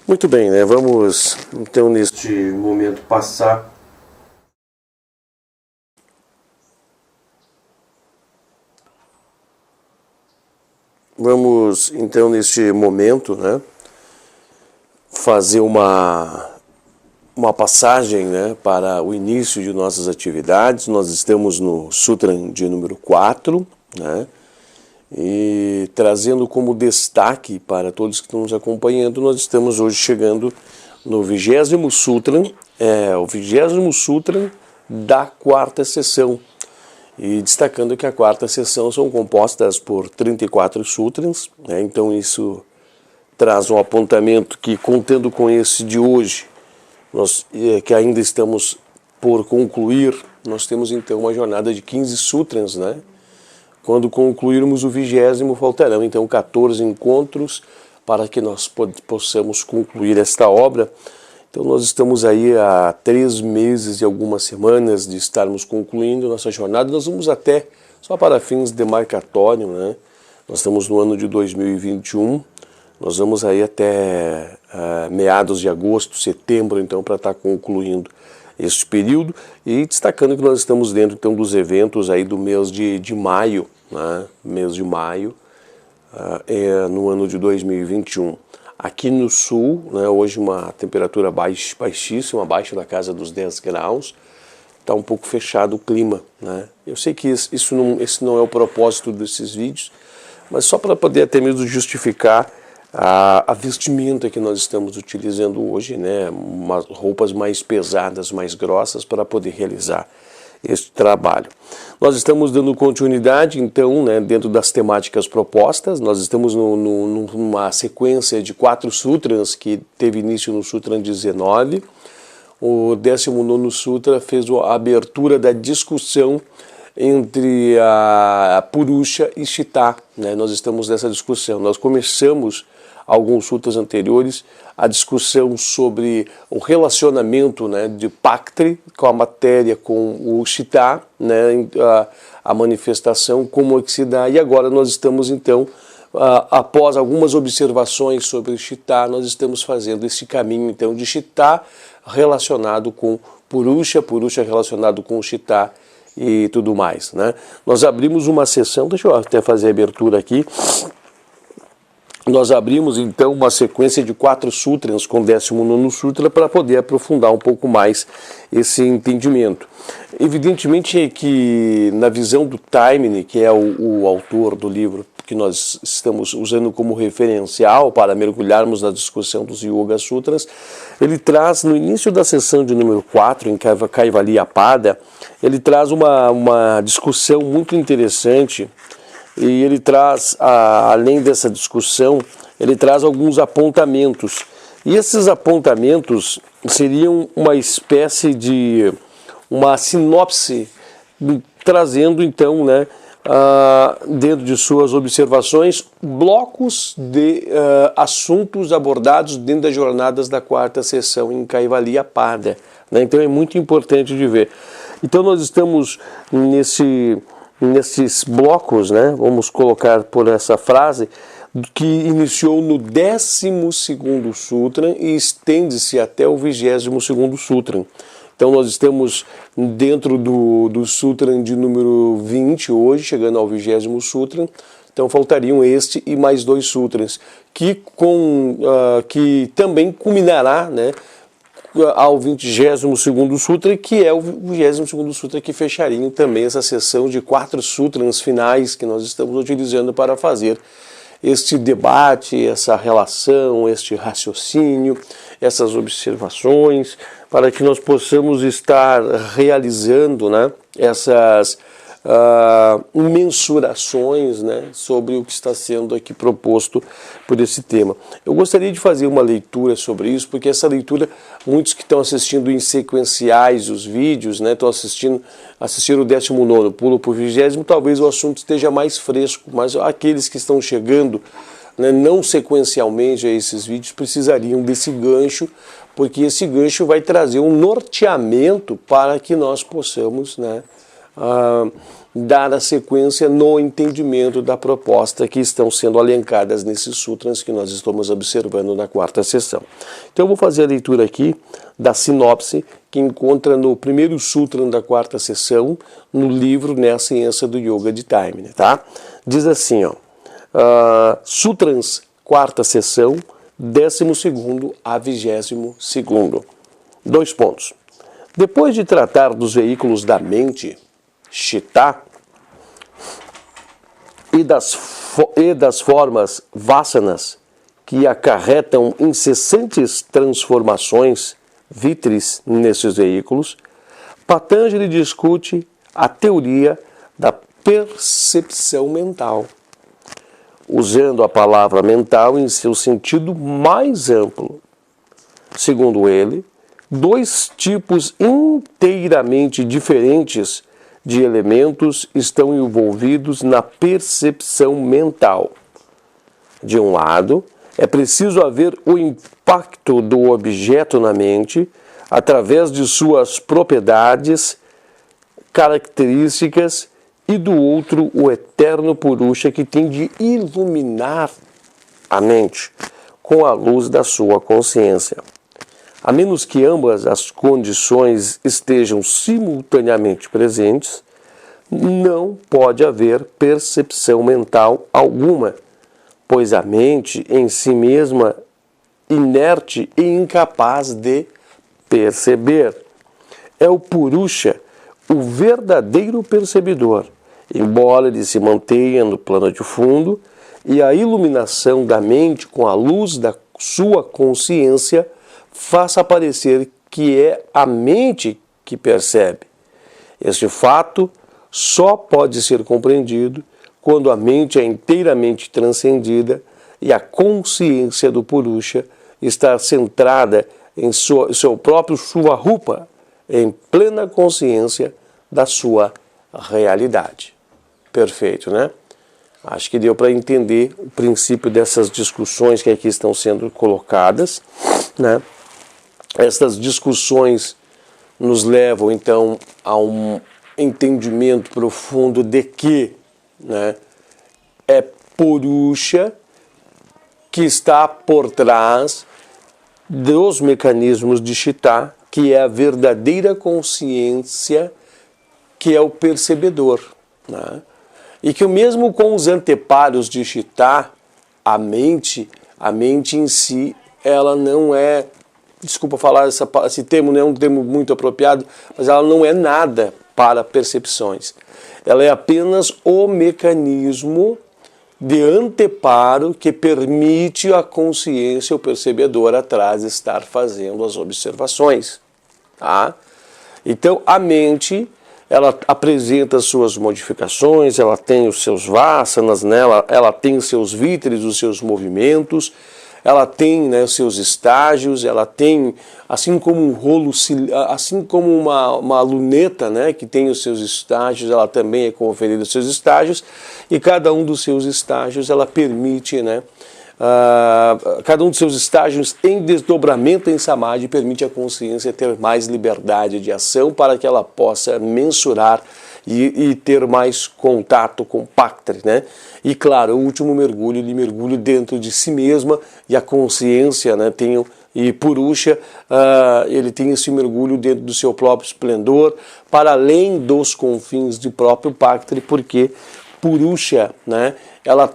Muito bem, né? Vamos então neste momento passar né, fazer uma passagem, né, para o início de nossas atividades. Nós estamos no Sutra de número 4, né? E trazendo como destaque para todos que estão nos acompanhando, nós estamos hoje chegando no 20º Sutra, o 20º Sutra da quarta sessão. E destacando que a quarta sessão são compostas por 34 sutras, né? Então isso traz um apontamento que, contando com esse de hoje, nós que ainda estamos por concluir, nós temos então uma jornada de 15 sutras, né? Quando concluirmos o 20º, faltarão então 14 encontros para que nós possamos concluir esta obra. Então nós estamos aí há 3 meses e algumas semanas de estarmos concluindo nossa jornada. Nós vamos até, só para fins demarcatórios, né? Nós estamos no ano de 2021, nós vamos aí até meados de agosto, setembro, então, para estar concluindo este período, e destacando que nós estamos dentro então dos eventos aí do mês de maio, né? Mês de maio, no ano de 2021. Aqui no sul, né, hoje uma temperatura baixíssima, abaixo da casa dos 10 graus, está um pouco fechado o clima, né? Eu sei que esse não é o propósito desses vídeos, mas só para poder até mesmo justificar a vestimenta que nós estamos utilizando hoje, né? Roupas mais pesadas, mais grossas, para poder realizar este trabalho. Nós estamos dando continuidade, então, né, dentro das temáticas propostas. Nós estamos numa sequência de 4 sutras que teve início no Sutra 19. O 19º Sutra fez a abertura da discussão entre a Purusha e Chitta, né? Nós estamos nessa discussão. Nós começamos alguns sutras anteriores a discussão sobre o relacionamento, né, de Paktri com a matéria, com o Chitta, né, a manifestação, como é que se dá. E agora nós estamos então, após algumas observações sobre o Chitta, nós estamos fazendo esse caminho então de Chitta relacionado com Purusha, Purusha relacionado com o Chitta e tudo mais, né? Nós abrimos uma sessão, deixa eu até fazer a abertura aqui. Nós abrimos então uma sequência de 4 sutras com o 19º Sutra para poder aprofundar um pouco mais esse entendimento. Evidentemente que na visão do Taimini, que é o autor do livro que nós estamos usando como referencial para mergulharmos na discussão dos Yoga Sutras, ele traz no início da sessão de número 4, em Kaivalyapada, ele traz uma discussão muito interessante. E ele traz, além dessa discussão, ele traz alguns apontamentos. E esses apontamentos seriam uma espécie de uma sinopse, trazendo então, né, dentro de suas observações, blocos de assuntos abordados dentro das jornadas da quarta sessão em Kaivalyapada, né? Então é muito importante de ver. Então nós estamos nesses blocos, né, vamos colocar por essa frase, que iniciou no 12º Sutra e estende-se até o 20º Sutra. Então nós estamos dentro do Sutra de número 20 hoje, chegando ao 20º Sutra. Então faltariam este e mais 2 sutras, que também culminará, né, ao 22º Sutra, que é o 22º Sutra que fecharia também essa sessão de 4 sutras finais que nós estamos utilizando para fazer este debate, essa relação, este raciocínio, essas observações, para que nós possamos estar realizando, né, essas mensurações, né, sobre o que está sendo aqui proposto por esse tema. Eu gostaria de fazer uma leitura sobre isso, porque essa leitura, muitos que estão assistindo em sequenciais os vídeos, né, estão assistiram o 19º, pulo para o 20º, talvez o assunto esteja mais fresco, mas aqueles que estão chegando né, não sequencialmente a esses vídeos, precisariam desse gancho, porque esse gancho vai trazer um norteamento para que nós possamos, né, dar a sequência no entendimento da proposta que estão sendo alencadas nesses sutras que nós estamos observando na quarta sessão. Então eu vou fazer a leitura aqui da sinopse que encontra no primeiro sutra da quarta sessão, no livro, né, A Ciência do Yoga de Taimini, tá? Diz assim, ó, Sutrans, quarta sessão, 12º a 22º. 2 pontos. Depois de tratar dos veículos da mente, Chitta, e das formas vasanas que acarretam incessantes transformações vitris nesses veículos, Patanjali discute a teoria da percepção mental, usando a palavra mental em seu sentido mais amplo. Segundo ele, 2 tipos inteiramente diferentes de elementos estão envolvidos na percepção mental. De um lado, é preciso haver o impacto do objeto na mente através de suas propriedades, características, e do outro, o eterno Purusha, que tem de iluminar a mente com a luz da sua consciência. A menos que ambas as condições estejam simultaneamente presentes, não pode haver percepção mental alguma, pois a mente em si mesma inerte e incapaz de perceber. É o Purusha, o verdadeiro percebedor, embora ele se mantenha no plano de fundo, e a iluminação da mente com a luz da sua consciência faça parecer que é a mente que percebe. Este fato só pode ser compreendido quando a mente é inteiramente transcendida e a consciência do Purusha está centrada em seu próprio Swarupa, em plena consciência da sua realidade. Perfeito, né? Acho que deu para entender o princípio dessas discussões que aqui estão sendo colocadas, né? Essas discussões nos levam, então, a um entendimento profundo de que, né, é Purusha que está por trás dos mecanismos de Chitta, que é a verdadeira consciência, que é o percebedor, né? E que mesmo com os anteparos de Chitta, a mente em si, ela não é, desculpa falar esse termo, não é um termo muito apropriado, mas ela não é nada para percepções. Ela é apenas o mecanismo de anteparo que permite a consciência, o percebedor atrás, estar fazendo as observações. Tá? Então, a mente, ela apresenta as suas modificações, ela tem os seus vasanas, né? ela tem os seus vitris, os seus movimentos, ela tem, né, os seus estágios, ela tem, assim como um rolo, assim como uma luneta, né, que tem os seus estágios, ela também é conferida os seus estágios, e cada um dos seus estágios ela permite, né, cada um dos seus estágios em desdobramento em Samadhi permite à consciência ter mais liberdade de ação para que ela possa mensurar e ter mais contato com o Paktri, né? E claro, o último mergulho, ele mergulha dentro de si mesma e a consciência, né, e Purusha, ele tem esse mergulho dentro do seu próprio esplendor, para além dos confins do próprio Paktri, porque Purusha, né, ela,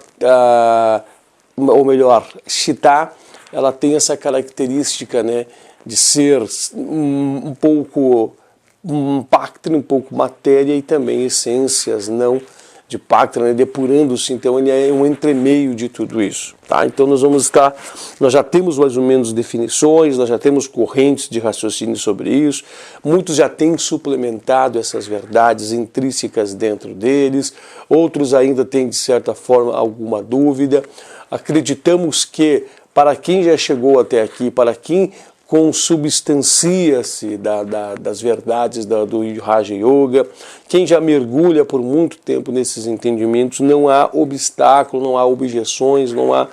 ou melhor, Chitta, ela tem essa característica, né, de ser um pouco Paktri, um pouco matéria e também essências não de Paktri, né, depurando-se. Então ele é um entremeio de tudo isso, tá? Então nós já temos mais ou menos definições, nós já temos correntes de raciocínio sobre isso, muitos já têm suplementado essas verdades intrínsecas dentro deles, outros ainda têm de certa forma alguma dúvida. Acreditamos que para quem já chegou até aqui, para quem consubstancia-se das verdades do Raja Yoga, quem já mergulha por muito tempo nesses entendimentos, não há obstáculo, não há objeções, não há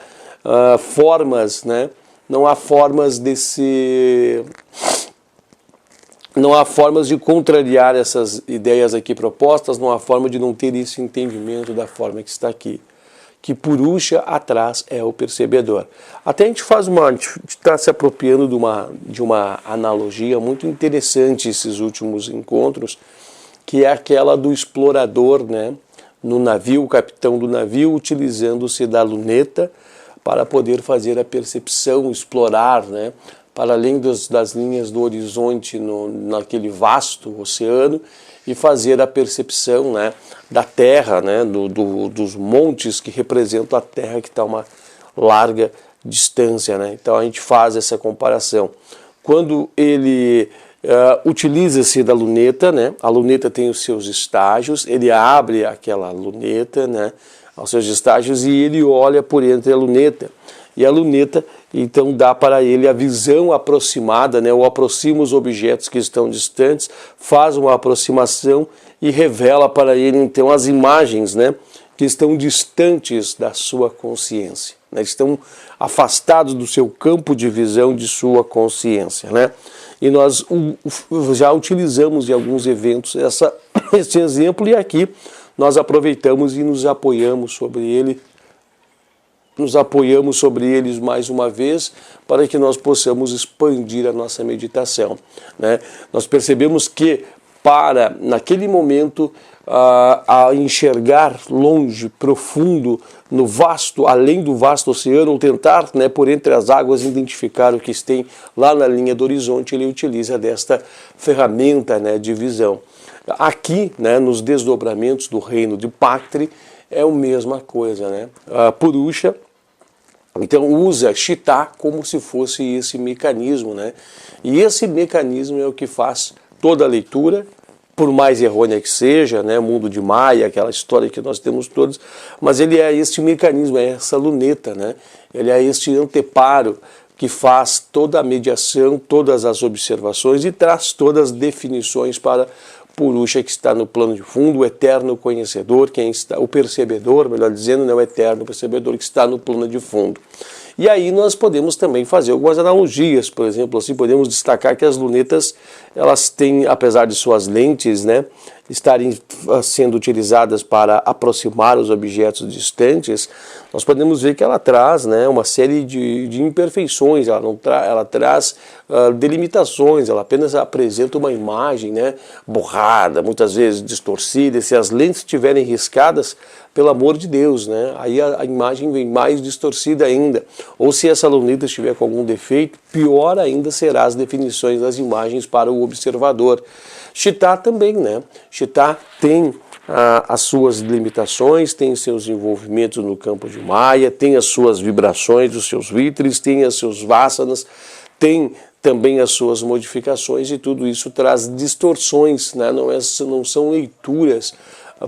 formas, né? Não há formas não há formas de contrariar essas ideias aqui propostas, não há forma de não ter esse entendimento da forma que está aqui. Que Purusha atrás é o percebedor. Até a gente está se apropriando de uma analogia muito interessante esses últimos encontros, que é aquela do explorador, né, no navio, o capitão do navio, utilizando-se da luneta para poder fazer a percepção, explorar, né, para além das linhas do horizonte naquele vasto oceano, e fazer a percepção, né, da terra, né, dos montes que representam a terra, que está a uma larga distância, né? Então a gente faz essa comparação. Quando ele utiliza-se da luneta, né, a luneta tem os seus estágios, ele abre aquela luneta, né, aos seus estágios, e ele olha por entre a luneta. E a luneta, então, dá para ele a visão aproximada, né, ou aproxima os objetos que estão distantes, faz uma aproximação e revela para ele, então, as imagens, né, que estão distantes da sua consciência, né, estão afastados do seu campo de visão, de sua consciência, né? E nós já utilizamos em alguns eventos esse exemplo, e aqui nós aproveitamos e nos apoiamos sobre eles mais uma vez, para que nós possamos expandir a nossa meditação, né? Nós percebemos que naquele momento, a enxergar longe, profundo, no vasto, além do vasto oceano, ou tentar, né, por entre as águas, identificar o que tem lá na linha do horizonte, ele utiliza desta ferramenta, né, de visão. Aqui, né, nos desdobramentos do reino de Paktri, é a mesma coisa, né? Purusha, então, usa Chitta como se fosse esse mecanismo, né? E esse mecanismo é o que faz toda a leitura, por mais errônea que seja, né? Mundo de Maya, aquela história que nós temos todos, mas ele é este mecanismo, é essa luneta, né? Ele é este anteparo que faz toda a mediação, todas as observações e traz todas as definições para Purusha, que está no plano de fundo, o eterno conhecedor, o percebedor, melhor dizendo, né, o eterno percebedor que está no plano de fundo. E aí nós podemos também fazer algumas analogias, por exemplo, assim, podemos destacar que as lunetas, elas têm, apesar de suas lentes, né, estarem sendo utilizadas para aproximar os objetos distantes, nós podemos ver que ela traz, né, uma série de imperfeições, ela traz delimitações, ela apenas apresenta uma imagem, né, borrada, muitas vezes distorcida, e se as lentes estiverem riscadas, pelo amor de Deus, né, aí a imagem vem mais distorcida ainda. Ou se essa luneta estiver com algum defeito, pior ainda será as definições das imagens para o observador. Chitta também, né? Chitta tem as suas limitações, tem seus envolvimentos no campo de Maya, tem as suas vibrações, os seus vitris, tem os seus vasanas, tem também as suas modificações, e tudo isso traz distorções, né? Não são leituras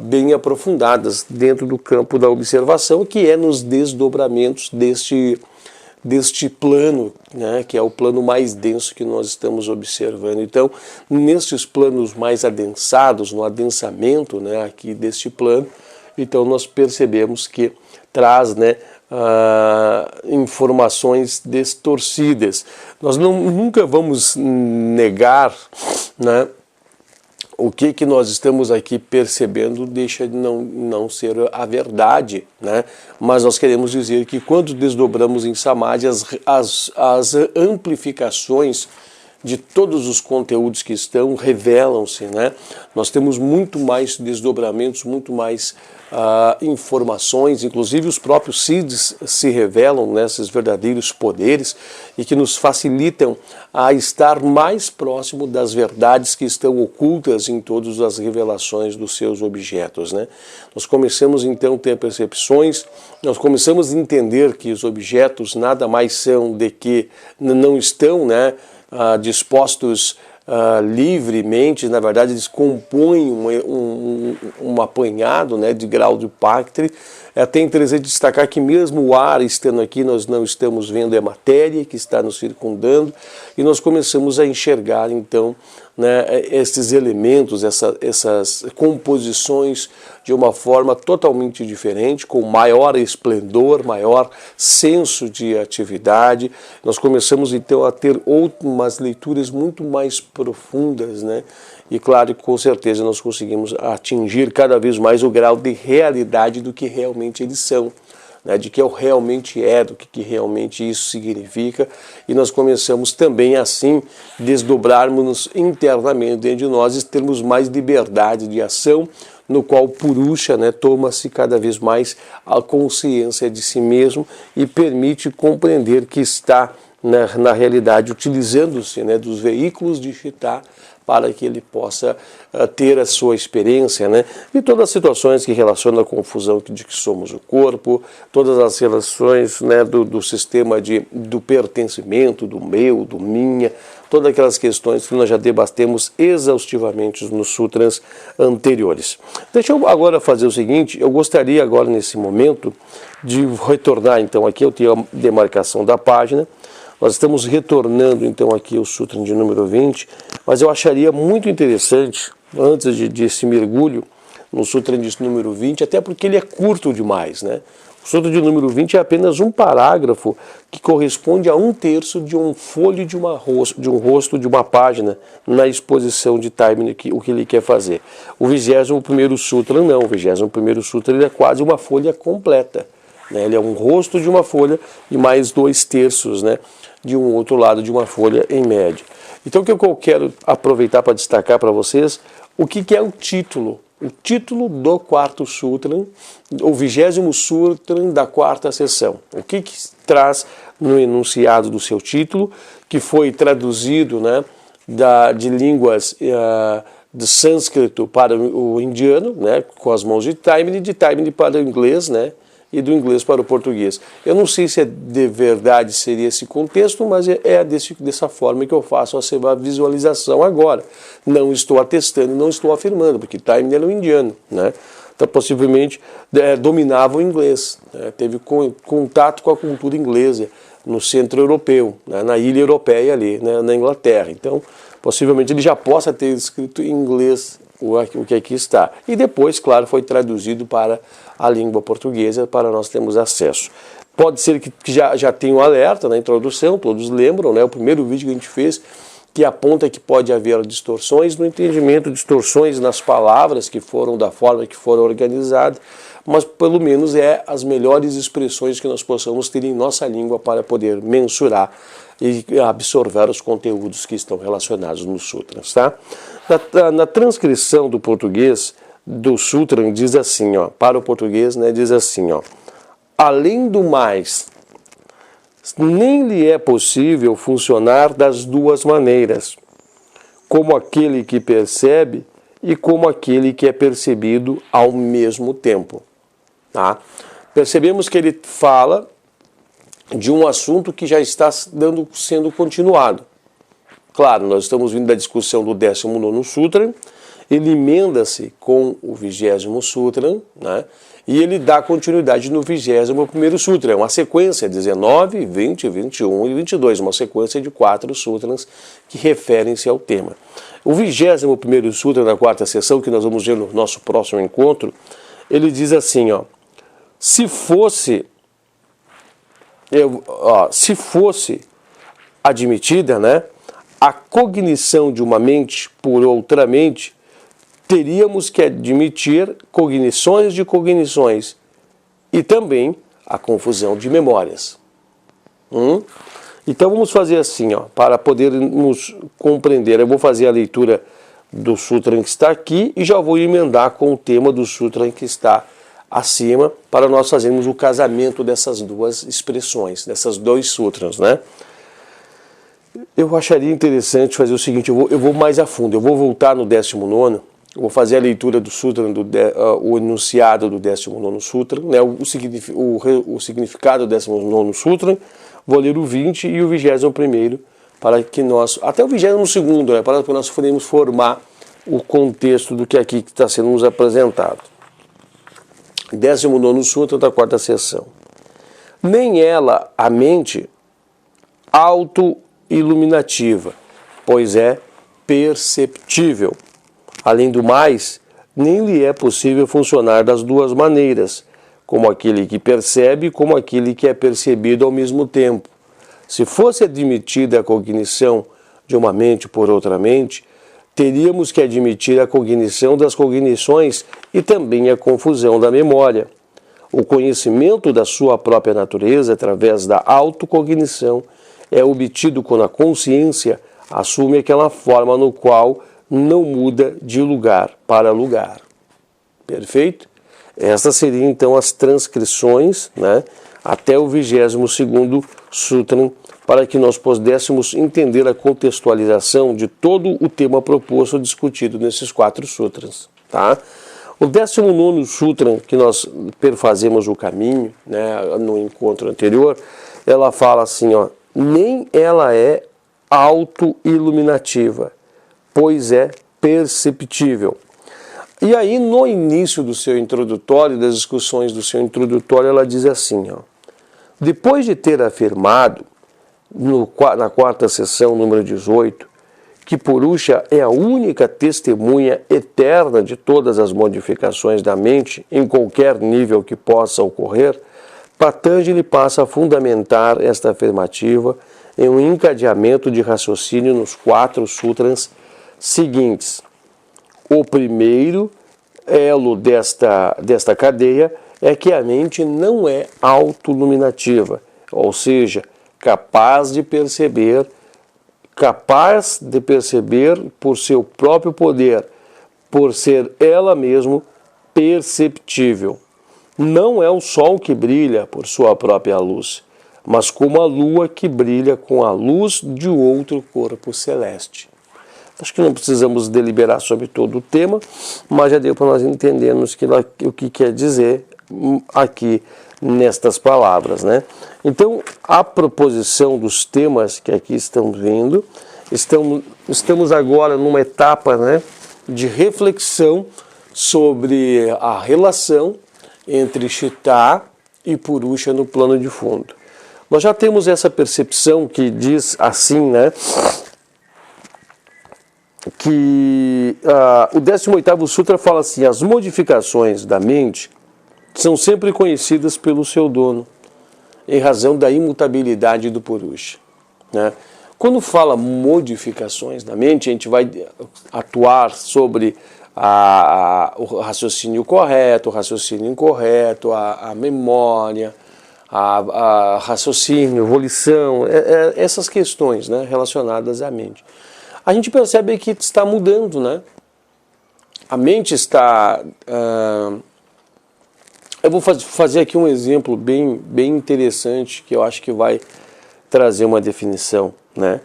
bem aprofundadas dentro do campo da observação, que é nos desdobramentos deste plano, né, que é o plano mais denso que nós estamos observando. Então, nesses planos mais adensados, no adensamento, né, aqui deste plano, então nós percebemos que traz, né, informações distorcidas. Nós nunca vamos negar, né, o que nós estamos aqui percebendo deixa de não ser a verdade, né? Mas nós queremos dizer que quando desdobramos em Samadhi, as amplificações de todos os conteúdos que estão revelam-se, né? Nós temos muito mais desdobramentos, muito mais informações, inclusive os próprios Siddhis se revelam nesses verdadeiros poderes e que nos facilitam a estar mais próximo das verdades que estão ocultas em todas as revelações dos seus objetos, né? Nós começamos então a ter percepções, nós começamos a entender que os objetos nada mais são de que não estão, né, dispostos livremente, na verdade eles compõem um apanhado, né, de grau de Paktri, É até interessante destacar que mesmo o ar estando aqui, nós não estamos vendo a matéria que está nos circundando, e nós começamos a enxergar, então, né, esses elementos, essas composições de uma forma totalmente diferente, com maior esplendor, maior senso de atividade. Nós começamos então a ter umas leituras muito mais profundas, né? E claro que com certeza nós conseguimos atingir cada vez mais o grau de realidade do que realmente eles são, né, de que eu realmente é, do que realmente isso significa, e nós começamos também assim desdobrarmos internamente dentro de nós e termos mais liberdade de ação, no qual o Purusha, né, toma-se cada vez mais a consciência de si mesmo e permite compreender que está na realidade utilizando-se, né, dos veículos de Chitta para que ele possa ter a sua experiência, né, e todas as situações que relacionam a confusão de que somos o corpo, todas as relações, né, do sistema do pertencimento, do meu, do minha, todas aquelas questões que nós já debatemos exaustivamente nos sutras anteriores. Deixa eu agora fazer o seguinte, eu gostaria agora nesse momento de retornar então aqui, eu tenho a demarcação da página. Nós estamos retornando então aqui o Sutra de número 20, mas eu acharia muito interessante, antes desse mergulho no Sutra de número 20, até porque ele é curto demais, né? O Sutra de número 20 é apenas um parágrafo que corresponde a 1/3 de um folho de um rosto de uma página na exposição de Taimini, o que ele quer fazer. O 21º Sutra não, o 21º Sutra ele é quase uma folha completa, né? Ele é um rosto de uma folha e mais 2/3, né, de um outro lado de uma folha em média. Então o que eu quero aproveitar para destacar para vocês, o que é o título? O título do 4º Sutra, o 20º Sutra da 4ª sessão. O que traz no enunciado do seu título, que foi traduzido, né, de línguas do sânscrito para o indiano, né, com as mãos de Taimini para o inglês, né, e do inglês para o português. Eu não sei se de verdade seria esse contexto, mas é dessa forma que eu faço a visualização agora. Não estou atestando, não estou afirmando, porque Taimini era um indiano, né? Então possivelmente dominava o inglês, né? Teve contato com a cultura inglesa no centro europeu, né? Na ilha europeia ali, né? Na Inglaterra. Então possivelmente ele já possa ter escrito em inglês o que aqui está. E depois, claro, foi traduzido para a língua portuguesa para nós termos acesso. Pode ser que já tenha um alerta na introdução, todos lembram, né? O primeiro vídeo que a gente fez, que aponta que pode haver distorções no entendimento, distorções nas palavras que foram da forma que foram organizadas, mas pelo menos as melhores expressões que nós possamos ter em nossa língua para poder mensurar e absorver os conteúdos que estão relacionados nos sutras, tá? Na transcrição do português do sutra diz assim, ó, para o português, né, diz assim, ó: além do mais, nem lhe é possível funcionar das duas maneiras, como aquele que percebe e como aquele que é percebido ao mesmo tempo. Tá? Percebemos que ele fala de um assunto que já está sendo continuado. Claro, nós estamos vindo da discussão do 19º Sutra, ele emenda-se com o 20º Sutra, né? E ele dá continuidade no 21º Sutra. É uma sequência, 19, 20, 21 e 22, uma sequência de 4 sutras que referem-se ao tema. O 21º Sutra da 4ª sessão, que nós vamos ver no nosso próximo encontro, ele diz assim, ó: se fosse admitida, né, a cognição de uma mente por outra mente, teríamos que admitir cognições de cognições e também a confusão de memórias. Então vamos fazer assim, ó, para podermos compreender. Eu vou fazer a leitura do sutra que está aqui e já vou emendar com o tema do sutra que está acima, para nós fazermos o casamento dessas duas expressões, dessas dois sutras, né? Eu acharia interessante fazer o seguinte, eu vou mais a fundo, eu vou voltar no 19º, eu vou fazer a leitura do sutra, o enunciado do 19º Sutra, né, o significado do 19º Sutra, vou ler o 20 e o 21º, para que nós, até o 22º, né, para que nós podemos formar o contexto do que aqui está sendo nos apresentado. 19º Sutra da quarta seção. Nem ela, a mente, auto-iluminativa, pois é perceptível. Além do mais, nem lhe é possível funcionar das duas maneiras, como aquele que percebe, como aquele que é percebido ao mesmo tempo. Se fosse admitida a cognição de uma mente por outra mente, teríamos que admitir a cognição das cognições e também a confusão da memória. O conhecimento da sua própria natureza, através da autocognição, é obtido quando a consciência assume aquela forma no qual não muda de lugar para lugar. Perfeito? Estas seriam então as transcrições, né, até o 22º Sutra, para que nós pudéssemos entender a contextualização de todo o tema proposto ou discutido nesses 4 sutras. Tá? O 19º Sutra, que nós perfazemos o caminho, né, no encontro anterior, ela fala assim, ó, nem ela é auto-iluminativa, pois é perceptível. E aí, no início do seu introdutório, das discussões do seu introdutório, ela diz assim, ó, depois de ter afirmado, na quarta seção, número 18, que Purusha é a única testemunha eterna de todas as modificações da mente, em qualquer nível que possa ocorrer, Patanjali passa a fundamentar esta afirmativa em um encadeamento de raciocínio nos 4 sutras seguintes. O primeiro elo desta cadeia é que a mente não é autoiluminativa, ou seja, capaz de perceber por seu próprio poder, por ser ela mesma perceptível. Não é o sol que brilha por sua própria luz, mas como a lua que brilha com a luz de outro corpo celeste. Acho que não precisamos deliberar sobre todo o tema, mas já deu para nós entendermos o que quer dizer aqui nestas palavras, né? Então, a proposição dos temas que aqui estão vindo, estamos agora numa etapa, né, de reflexão sobre a relação entre Chitta e Purusha no plano de fundo. Nós já temos essa percepção que diz assim, né, que o 18º Sutra fala assim, as modificações da mente são sempre conhecidas pelo seu dono, em razão da imutabilidade do Purusha, né? Quando fala modificações da mente, a gente vai atuar sobre o raciocínio correto, o raciocínio incorreto, a memória, a raciocínio, volição, essas questões, né, relacionadas à mente. A gente percebe que está mudando, né? A mente está... eu vou fazer aqui um exemplo bem interessante, que eu acho que vai trazer uma definição, né?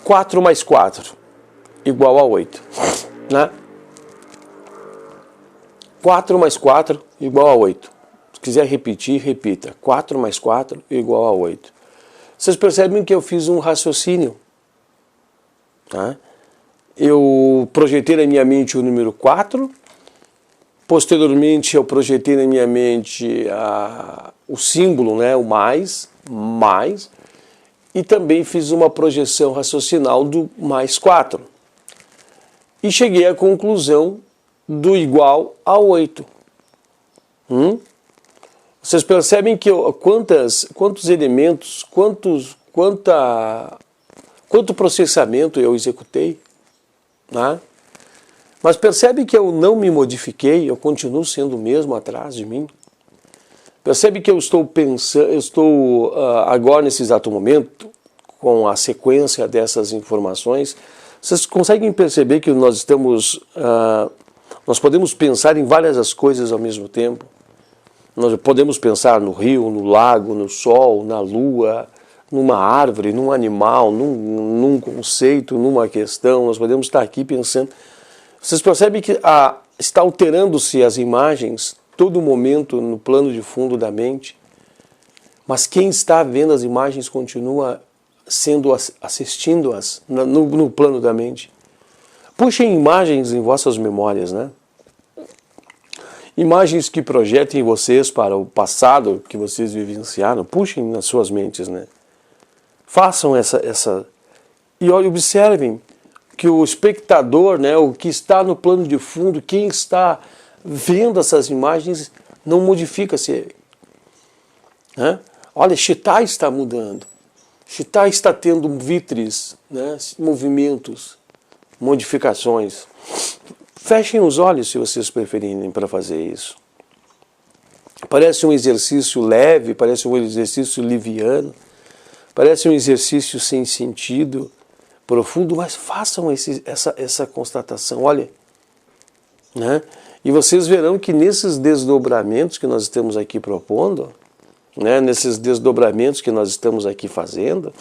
4 mais 4 igual a 8, né? 4 mais 4 igual a 8. Se quiser repetir, repita. 4 mais 4 igual a 8. Vocês percebem que eu fiz um raciocínio, tá? Eu projetei na minha mente o número 4, posteriormente eu projetei na minha mente o símbolo, né, o mais, e também fiz uma projeção raciocinal do mais 4. E cheguei à conclusão do igual a 8. Vocês percebem que quantos elementos, quanto processamento eu executei? Né? Mas percebe que eu não me modifiquei, eu continuo sendo o mesmo atrás de mim? Percebe que eu estou pensando, agora nesse exato momento, com a sequência dessas informações, vocês conseguem perceber que nós podemos pensar em várias coisas ao mesmo tempo? Nós podemos pensar no rio, no lago, no sol, na lua, numa árvore, num animal, num conceito, numa questão. Nós podemos estar aqui pensando. Vocês percebem que está alterando-se as imagens todo momento no plano de fundo da mente, mas quem está vendo as imagens continua assistindo-as no plano da mente. Puxem imagens em vossas memórias, né? Imagens que projetem vocês para o passado que vocês vivenciaram. Puxem nas suas mentes, né? Façam essa... E observem que o espectador, né, o que está no plano de fundo, quem está vendo essas imagens, não modifica-se. Né? Olha, Chitai está mudando. Chitai está tendo vítres, né, movimentos, modificações. Fechem os olhos se vocês preferirem para fazer isso. Parece um exercício leve, parece um exercício liviano, parece um exercício sem sentido profundo, mas façam essa constatação, olha, né? E vocês verão que nesses desdobramentos que nós estamos aqui propondo, né, nesses desdobramentos que nós estamos aqui fazendo,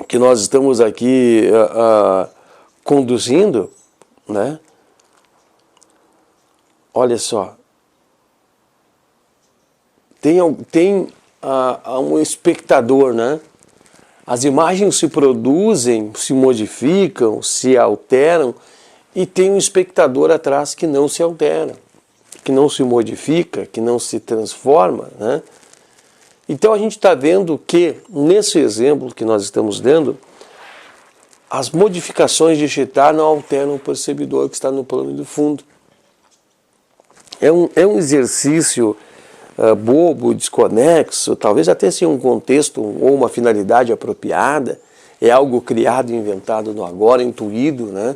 que nós estamos aqui conduzindo, né? Olha só, tem um espectador, né? As imagens se produzem, se modificam, se alteram, e tem um espectador atrás que não se altera, que não se modifica, que não se transforma, né? Então a gente está vendo que, nesse exemplo que nós estamos dando, as modificações de Chitai não alteram o percebedor que está no plano do fundo. É um exercício bobo, desconexo, talvez até sem um contexto ou uma finalidade apropriada, é algo criado e inventado no agora, intuído, né,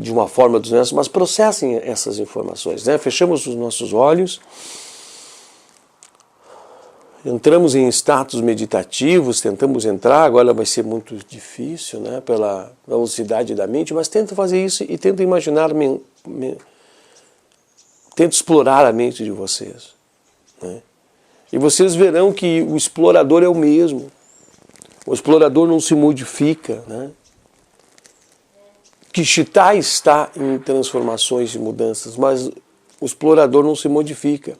de uma forma dos nossos, mas processem essas informações, né? Fechamos os nossos olhos, entramos em status meditativos, tentamos entrar, agora vai ser muito difícil, né, pela velocidade da mente, mas tenta fazer isso e tenta imaginar, tenta explorar a mente de vocês, né? E vocês verão que o explorador é o mesmo. O explorador não se modifica, né? Que Chitai está em transformações e mudanças, mas o explorador não se modifica.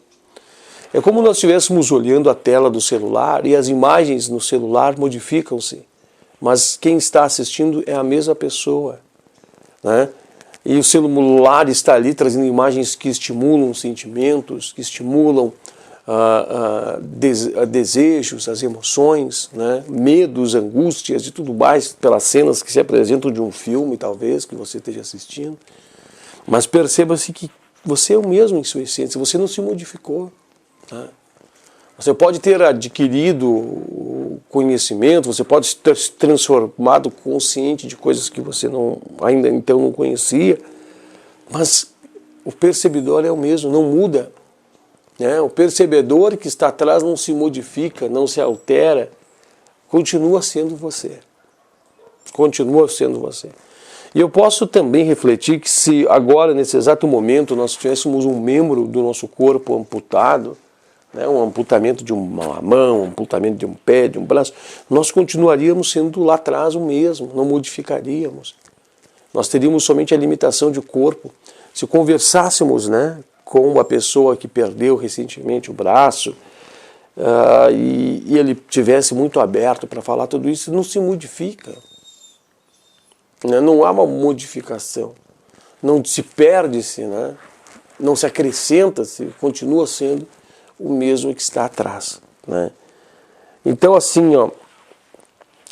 É como nós estivéssemos olhando a tela do celular e as imagens no celular modificam-se, mas quem está assistindo é a mesma pessoa, né? E o celular está ali trazendo imagens que estimulam sentimentos, que estimulam desejos, as emoções, né? Medos, angústias e tudo mais, pelas cenas que se apresentam de um filme, talvez, que você esteja assistindo. Mas perceba-se que você é o mesmo em sua essência, você não se modificou, né? Você pode ter adquirido conhecimento, você pode ter se transformado consciente de coisas que você ainda então não conhecia, mas o percebedor é o mesmo, não muda, né? O percebedor que está atrás não se modifica, não se altera, continua sendo você. Continua sendo você. E eu posso também refletir que se agora, nesse exato momento, nós tivéssemos um membro do nosso corpo amputado, né, um amputamento de uma mão, um amputamento de um pé, de um braço, nós continuaríamos sendo lá atrás o mesmo, não modificaríamos. Nós teríamos somente a limitação de corpo. Se conversássemos, né, com uma pessoa que perdeu recentemente o braço e ele tivesse muito aberto para falar tudo isso, não se modifica, né? Não há uma modificação, não se perde-se, né? Não se acrescenta-se, continua sendo o mesmo que está atrás, né? Então assim, ó,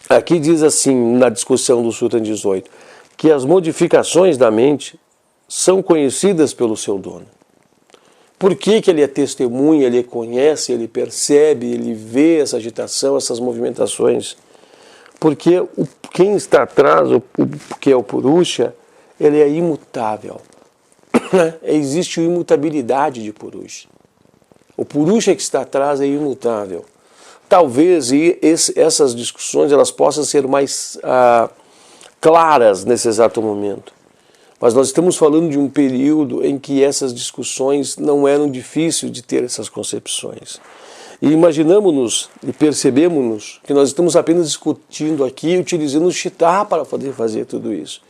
aqui diz assim na discussão do Sutra 18, que as modificações da mente são conhecidas pelo seu dono. Por que ele é testemunha, ele conhece, ele percebe, ele vê essa agitação, essas movimentações? Porque quem está atrás, que é o Purusha, ele é imutável. Existe imutabilidade de Purusha. O Purusha que está atrás é imutável. Talvez essas discussões elas possam ser mais claras nesse exato momento. Mas nós estamos falando de um período em que essas discussões não eram difíceis de ter essas concepções. E imaginamos-nos e percebemos-nos que nós estamos apenas discutindo aqui, utilizando o Chitai para poder fazer tudo isso.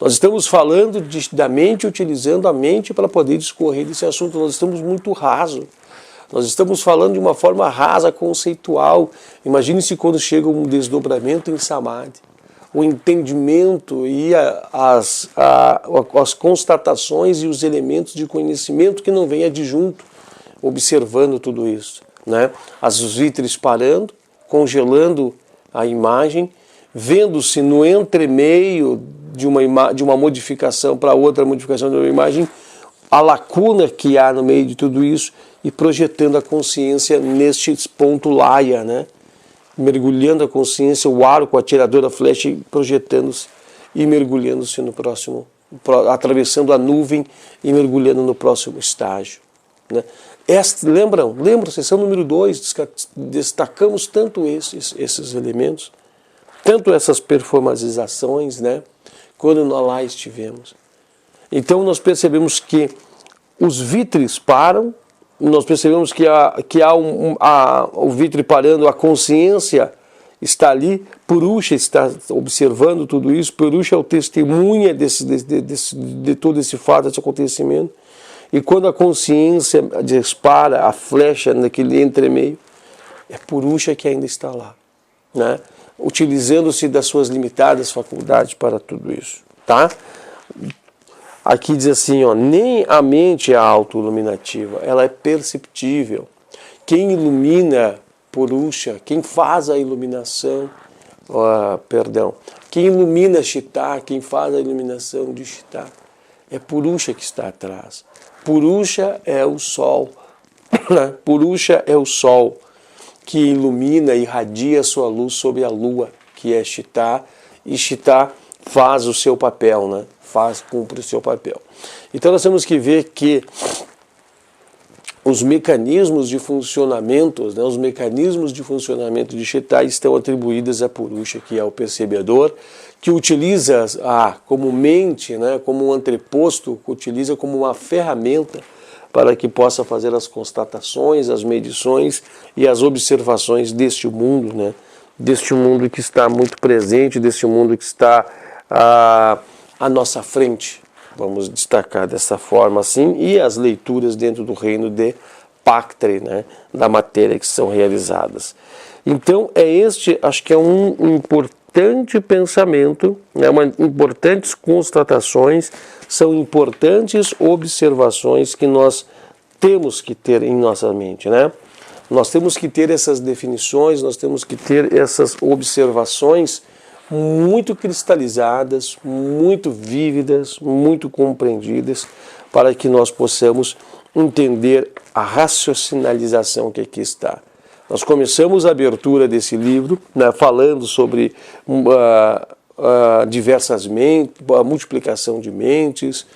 Nós estamos falando da mente, utilizando a mente para poder discorrer desse assunto. Nós estamos muito raso. Nós estamos falando de uma forma rasa, conceitual. Imagine-se quando chega um desdobramento em Samadhi. o entendimento e as constatações e os elementos de conhecimento que não vem adjunto, observando tudo isso, né? Os vítrix parando, congelando a imagem, vendo-se no entremeio de uma modificação para outra modificação de uma imagem, a lacuna que há no meio de tudo isso e projetando a consciência neste ponto laia, né? Mergulhando a consciência, o arco, o atirador, a flecha, projetando-se e mergulhando-se no próximo, atravessando a nuvem e mergulhando no próximo estágio, né? Lembram, sessão número 2, destacamos tanto esses elementos, tanto essas performatizações, né, quando nós lá estivemos. Então nós percebemos que os vítrix param, nós percebemos que há o vítrix parando, a consciência está ali, Purusha está observando tudo isso, Purusha é o testemunha de todo esse fato, desse acontecimento. E quando a consciência dispara a flecha naquele entremeio, é Purusha que ainda está lá, né? Utilizando-se das suas limitadas faculdades para tudo isso, tá? Aqui diz assim, ó, nem a mente é auto-iluminativa, ela é perceptível. Quem ilumina Purusha, quem faz a iluminação, quem ilumina Chitta, quem faz a iluminação de Chitta, é Purusha que está atrás. Purusha é o sol, né? Purusha é o sol que ilumina e irradia sua luz sobre a lua, que é Chitta, e Chitta faz o seu papel, né? Cumpre o seu papel. Então nós temos que ver que os mecanismos de funcionamento, né, os mecanismos de funcionamento de Chitta estão atribuídos a Purusha, que é o percebedor, que utiliza como mente, né, como um anteposto, utiliza como uma ferramenta para que possa fazer as constatações, as medições e as observações deste mundo, né, deste mundo que está muito presente, deste mundo que está à nossa frente. Vamos destacar dessa forma assim, e as leituras dentro do reino de Paktri, né, da matéria que são realizadas. Então, acho que é um importante pensamento, né, importantes constatações, são importantes observações que nós temos que ter em nossa mente, né? Nós temos que ter essas definições, nós temos que ter essas observações muito cristalizadas, muito vívidas, muito compreendidas, para que nós possamos entender a raciocinalização que aqui está. Nós começamos a abertura desse livro, né, falando sobre diversas mentes, a multiplicação de mentes.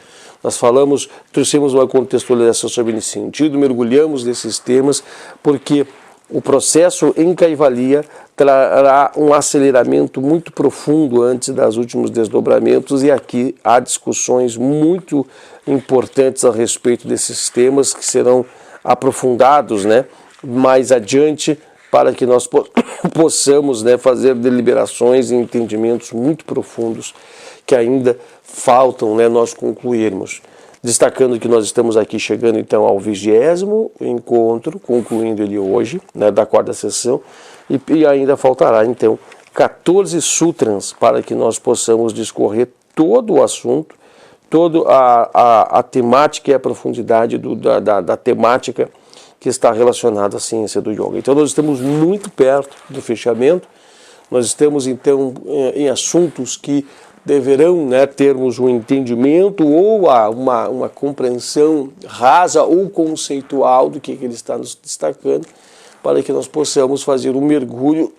Nós trouxemos uma contextualização sobre esse sentido, mergulhamos nesses temas, porque o processo em Kaivalya trará um aceleramento muito profundo antes dos últimos desdobramentos, e aqui há discussões muito importantes a respeito desses temas que serão aprofundados, né, mais adiante, para que nós possamos, né, fazer deliberações e entendimentos muito profundos que ainda faltam, né, nós concluirmos. Destacando que nós estamos aqui chegando então ao 20º encontro, concluindo ele hoje, né, da 4ª sessão, e ainda faltará então 14 sutras para que nós possamos discorrer todo o assunto, toda a temática e a profundidade da temática que está relacionada à ciência do yoga. Então nós estamos muito perto do fechamento, nós estamos então em assuntos que deverão, né, termos um entendimento ou uma compreensão rasa ou conceitual do que ele está nos destacando, para que nós possamos fazer um mergulho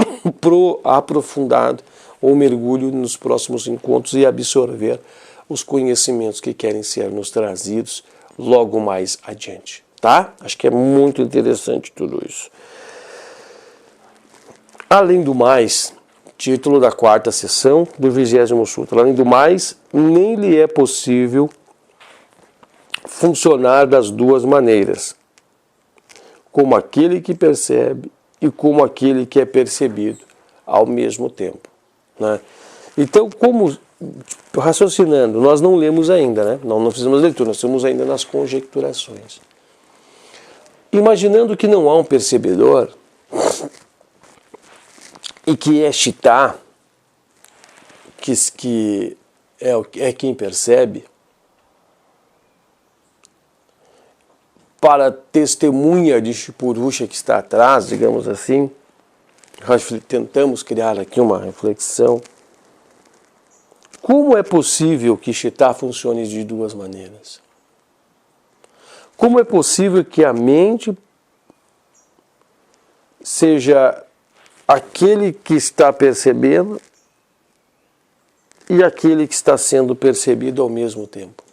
aprofundado ou mergulho nos próximos encontros e absorver os conhecimentos que querem ser nos trazidos logo mais adiante, tá? Acho que é muito interessante tudo isso. Além do mais, título da 4ª sessão do 20º Sutra. Além do mais, nem lhe é possível funcionar das duas maneiras, como aquele que percebe e como aquele que é percebido ao mesmo tempo, né? Então, raciocinando, nós não lemos ainda, né? Não fizemos leitura, nós estamos ainda nas conjecturações. Imaginando que não há um percebedor e que é Chitta, que é quem percebe, para a testemunha de Shipurusha que está atrás, digamos assim, nós tentamos criar aqui uma reflexão. Como é possível que Chitta funcione de duas maneiras? Como é possível que a mente seja aquele que está percebendo e aquele que está sendo percebido ao mesmo tempo?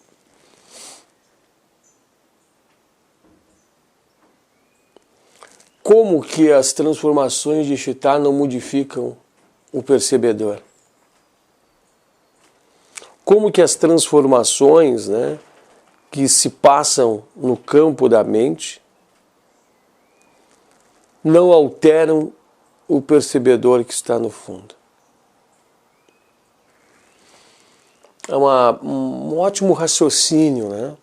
Como que as transformações de Chitta não modificam o percebedor? Como que as transformações, né, que se passam no campo da mente não alteram o percebedor que está no fundo? É um ótimo raciocínio, né?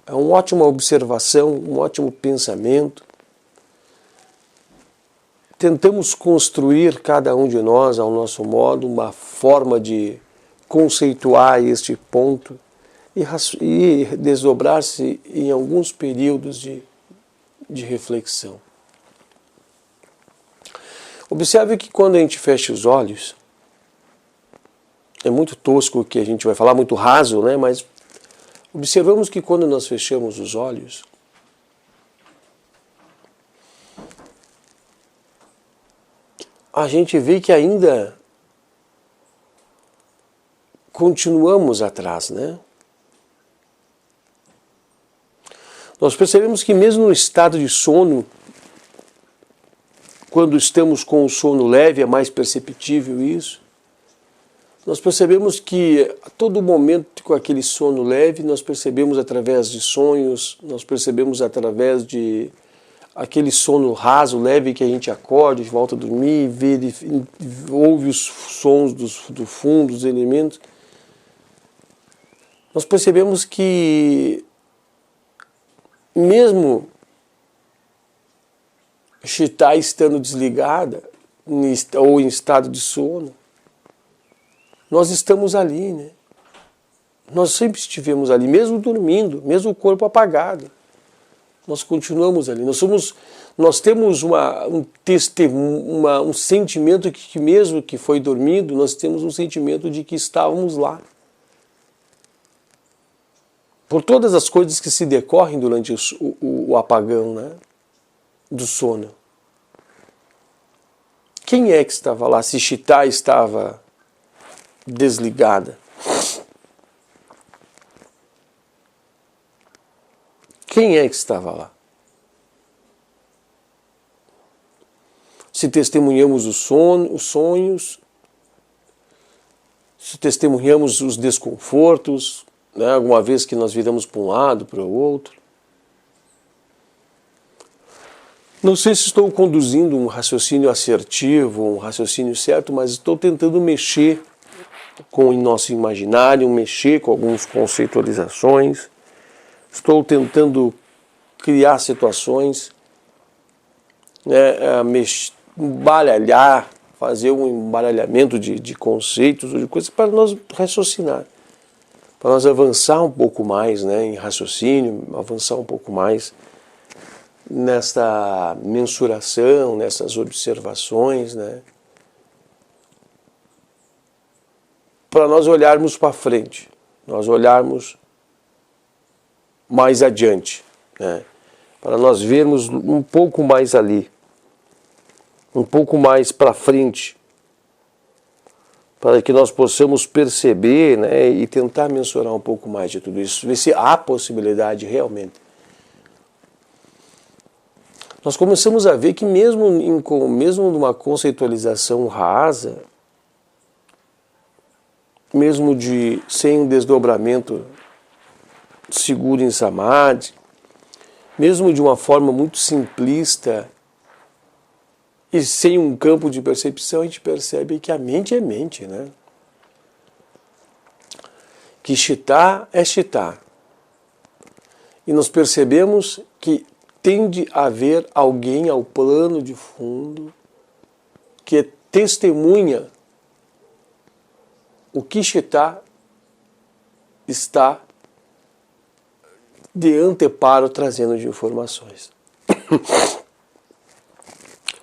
É uma ótima observação, um ótimo pensamento. Tentamos construir, cada um de nós, ao nosso modo, uma forma de conceituar este ponto e desdobrar-se em alguns períodos de reflexão. Observe que quando a gente fecha os olhos, é muito tosco o que a gente vai falar, muito raso, né? Mas observamos que quando nós fechamos os olhos, a gente vê que ainda continuamos atrás, né? Nós percebemos que mesmo no estado de sono, quando estamos com o sono leve, é mais perceptível isso. Nós percebemos que a todo momento com aquele sono leve, nós percebemos através de sonhos, nós percebemos através de aquele sono raso, leve, que a gente acorda, volta a dormir, ouve os sons do fundo, dos elementos. Nós percebemos que mesmo Chitta estando desligada ou em estado de sono, nós estamos ali, né? Nós sempre estivemos ali, mesmo dormindo, mesmo o corpo apagado. Nós continuamos ali. Nós temos um sentimento que mesmo que foi dormindo, nós temos um sentimento de que estávamos lá. Por todas as coisas que se decorrem durante o apagão, né, do sono. Quem é que estava lá? Se Chitta estava desligada? Quem é que estava lá? Se testemunhamos os sonhos, se testemunhamos os desconfortos, né, alguma vez que nós viramos para um lado, para o outro. Não sei se estou conduzindo um raciocínio assertivo, um raciocínio certo, mas estou tentando mexer com o nosso imaginário, mexer com algumas conceitualizações. Estou tentando criar situações, né, embaralhar, fazer um embaralhamento de conceitos, de coisas para nós raciocinar. Para nós avançar um pouco mais, né, em raciocínio, avançar um pouco mais nesta mensuração, nessas observações, né, para nós olharmos para frente, nós olharmos mais adiante, né, para nós vermos um pouco mais ali, um pouco mais para frente, para que nós possamos perceber, né, e tentar mensurar um pouco mais de tudo isso, ver se há possibilidade realmente. Nós começamos a ver que mesmo numa conceitualização rasa, mesmo sem um desdobramento seguro em Samadhi, mesmo de uma forma muito simplista e sem um campo de percepção, a gente percebe que a mente é mente, né? Que Chitta é Chitta. E nós percebemos que tende a haver alguém ao plano de fundo que testemunha o Kshitta está de anteparo trazendo de informações.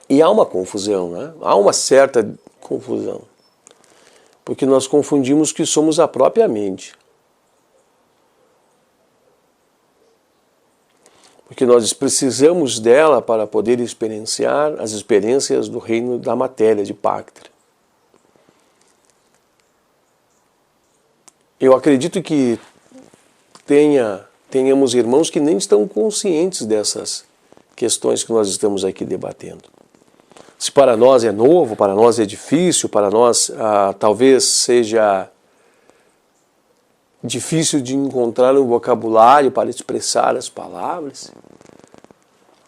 E há uma confusão, né? Há uma certa confusão. Porque nós confundimos que somos a própria mente. Porque nós precisamos dela para poder experienciar as experiências do reino da matéria, de Pactra. Eu acredito que tenhamos irmãos que nem estão conscientes dessas questões que nós estamos aqui debatendo. Se para nós é novo, para nós é difícil, para nós talvez seja difícil de encontrar um vocabulário para expressar as palavras.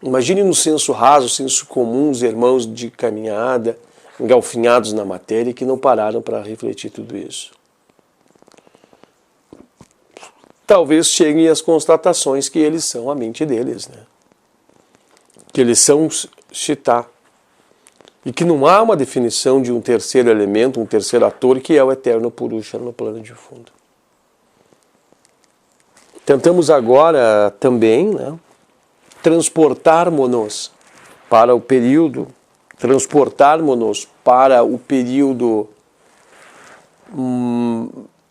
Imagine no senso raso, senso comum, os irmãos de caminhada, engalfinhados na matéria, que não pararam para refletir tudo isso. Talvez cheguem às constatações que eles são a mente deles, né? Que eles são Kshitta. E que não há uma definição de um terceiro elemento, um terceiro ator, que é o eterno Purusha no plano de fundo. Tentamos agora também, né, transportarmos-nos para o período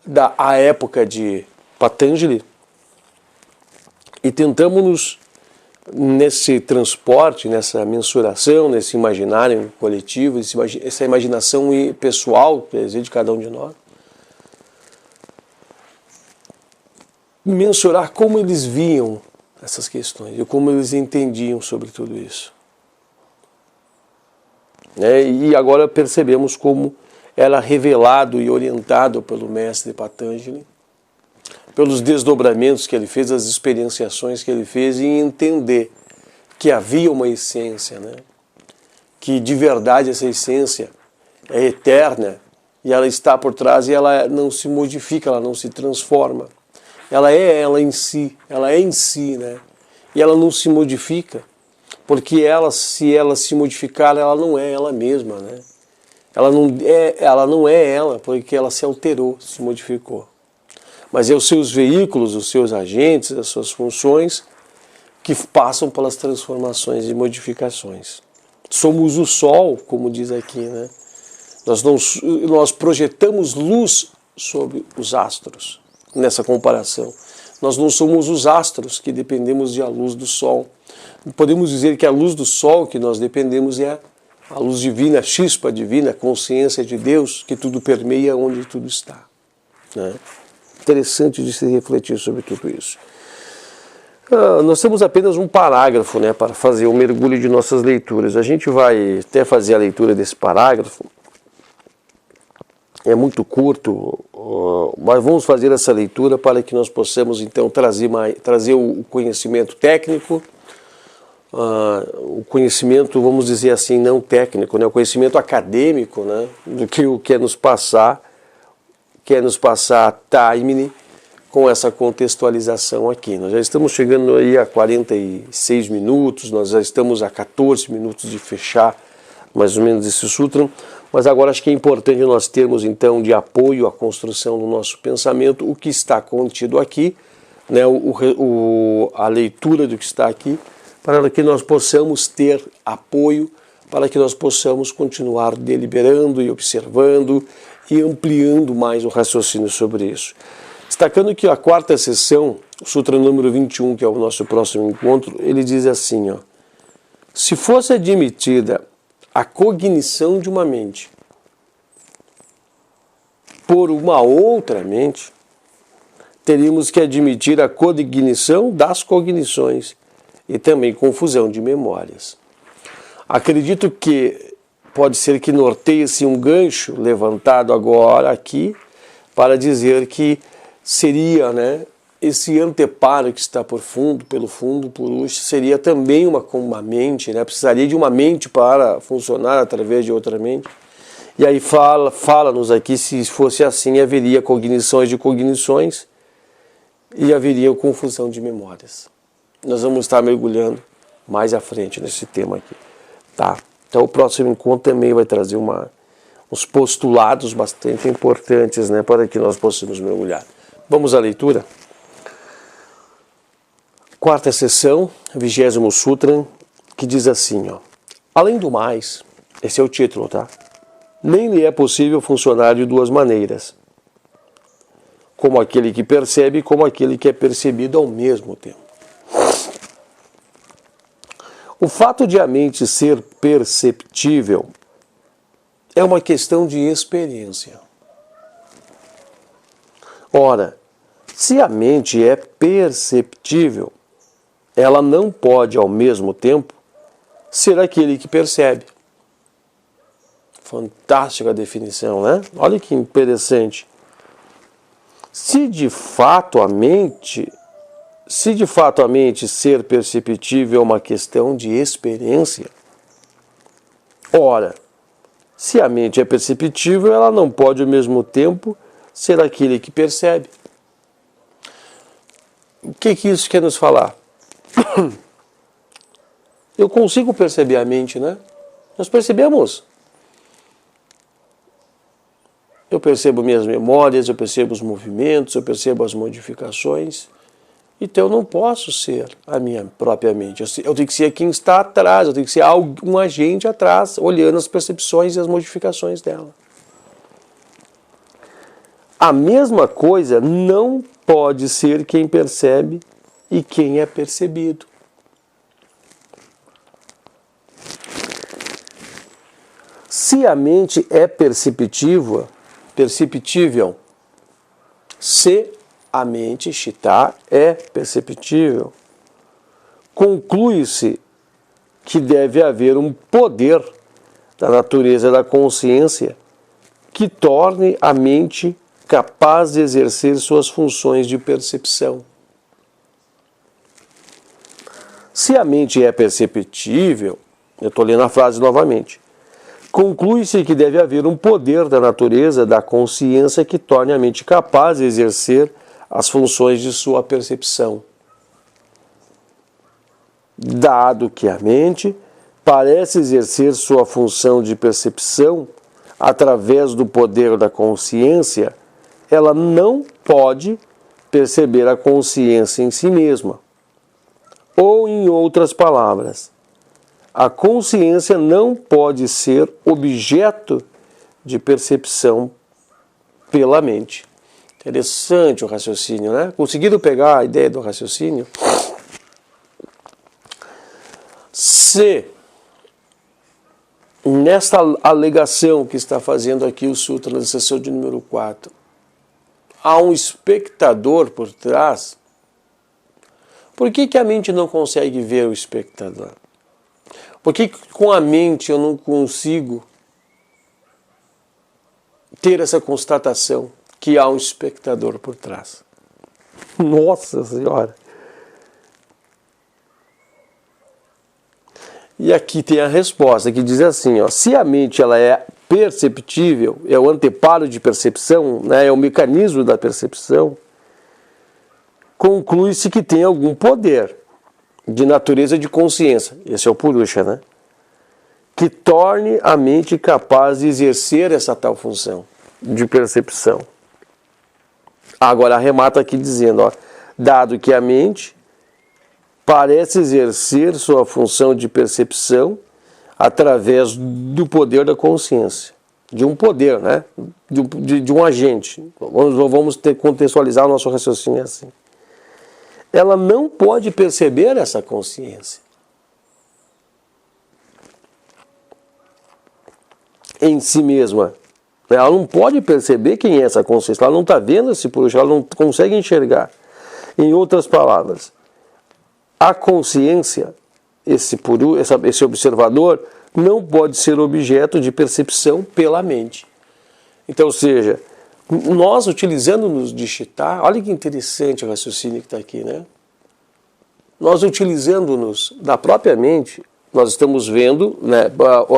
da época de Patanjali, e tentamos nesse transporte, nessa mensuração, nesse imaginário coletivo, essa imaginação pessoal, quer dizer, de cada um de nós, mensurar como eles viam essas questões e como eles entendiam sobre tudo isso. E agora percebemos como era revelado e orientado pelo mestre Patanjali, pelos desdobramentos que ele fez, as experienciações que ele fez, e entender que havia uma essência, né? Que de verdade essa essência é eterna e ela está por trás e ela não se modifica, ela não se transforma. Ela é ela em si, né? E ela não se modifica, porque se ela se modificar, ela não é ela mesma, né? Ela não é ela, porque ela se alterou, se modificou. Mas é os seus veículos, os seus agentes, as suas funções que passam pelas transformações e modificações. Somos o Sol, como diz aqui, né? Nós projetamos luz sobre os astros, nessa comparação. Nós não somos os astros que dependemos da luz do Sol. Podemos dizer que a luz do Sol que nós dependemos é a luz divina, a chispa divina, a consciência de Deus, que tudo permeia onde tudo está, né? Interessante de se refletir sobre tudo isso. Nós temos apenas um parágrafo, né, para fazer o mergulho de nossas leituras. A gente vai até fazer a leitura desse parágrafo. É muito curto, mas vamos fazer essa leitura para que nós possamos então trazer o conhecimento técnico, o conhecimento, vamos dizer assim, não técnico, né, o conhecimento acadêmico, né, do que quer nos passar time com essa contextualização aqui. Nós já estamos chegando aí a 46 minutos, nós já estamos a 14 minutos de fechar mais ou menos esse sutra, mas agora acho que é importante nós termos então de apoio à construção do nosso pensamento o que está contido aqui, né, a leitura do que está aqui, para que nós possamos ter apoio, para que nós possamos continuar deliberando e observando e ampliando mais o raciocínio sobre isso. Destacando que a quarta sessão, o Sutra número 21, que é o nosso próximo encontro, ele diz assim, ó: se fosse admitida a cognição de uma mente por uma outra mente, teríamos que admitir a cognição das cognições e também confusão de memórias. Acredito que pode ser que norteie-se um gancho levantado agora aqui para dizer que seria, né, esse anteparo que está pelo fundo, Purusha, seria também uma mente, né, precisaria de uma mente para funcionar através de outra mente. E aí fala-nos aqui, se fosse assim, haveria cognições de cognições e haveria confusão de memórias. Nós vamos estar mergulhando mais à frente nesse tema aqui, tá? Então o próximo encontro também vai trazer uma uns postulados bastante importantes, né, para que nós possamos mergulhar. Vamos à leitura? Quarta sessão, 20º Sutra, que diz assim, ó: além do mais, esse é o título, tá? Nem lhe é possível funcionar de duas maneiras, como aquele que percebe, como aquele que é percebido ao mesmo tempo. O fato de a mente ser perceptível é uma questão de experiência. Ora, se a mente é perceptível, ela não pode, ao mesmo tempo, ser aquele que percebe. Fantástica definição, né? Olha que interessante. Se de fato a mente ser perceptível é uma questão de experiência, ora, se a mente é perceptível, ela não pode ao mesmo tempo ser aquele que percebe. O que isso quer nos falar? Eu consigo perceber a mente, né? Nós percebemos. Eu percebo minhas memórias, eu percebo os movimentos, eu percebo as modificações. Então eu não posso ser a minha própria mente. Eu tenho que ser quem está atrás, eu tenho que ser um agente atrás, olhando as percepções e as modificações dela. A mesma coisa não pode ser quem percebe e quem é percebido. Se a mente é perceptível, se a mente, Chitta, é perceptível, conclui-se que deve haver um poder da natureza da consciência que torne a mente capaz de exercer suas funções de percepção. Se a mente é perceptível, eu estou lendo a frase novamente, conclui-se que deve haver um poder da natureza da consciência que torne a mente capaz de exercer as funções de sua percepção. Dado que a mente parece exercer sua função de percepção através do poder da consciência, ela não pode perceber a consciência em si mesma. Ou, em outras palavras, a consciência não pode ser objeto de percepção pela mente. Interessante o raciocínio, né? Conseguiram pegar a ideia do raciocínio? Se nesta alegação que está fazendo aqui o Sutra na sessão de número 4, há um espectador por trás, por que a mente não consegue ver o espectador? Por que com a mente eu não consigo ter essa constatação que há um espectador por trás? Nossa Senhora! E aqui tem a resposta que diz assim, ó, se a mente ela é perceptível, é o anteparo de percepção, né, é o mecanismo da percepção, conclui-se que tem algum poder de natureza de consciência, esse é o Purusha, né, que torne a mente capaz de exercer essa tal função de percepção. Agora arremata aqui dizendo, ó, dado que a mente parece exercer sua função de percepção através do poder da consciência, de um poder, né? de um agente. Vamos contextualizar o nosso raciocínio assim. Ela não pode perceber essa consciência em si mesma. Ela não pode perceber quem é essa consciência, ela não está vendo esse Purusha, ela não consegue enxergar. Em outras palavras, a consciência, esse observador, não pode ser objeto de percepção pela mente. Então, ou seja, nós utilizando-nos de Chitta, olha que interessante o raciocínio que está aqui, né? Nós utilizando-nos da própria mente, nós estamos vendo, né,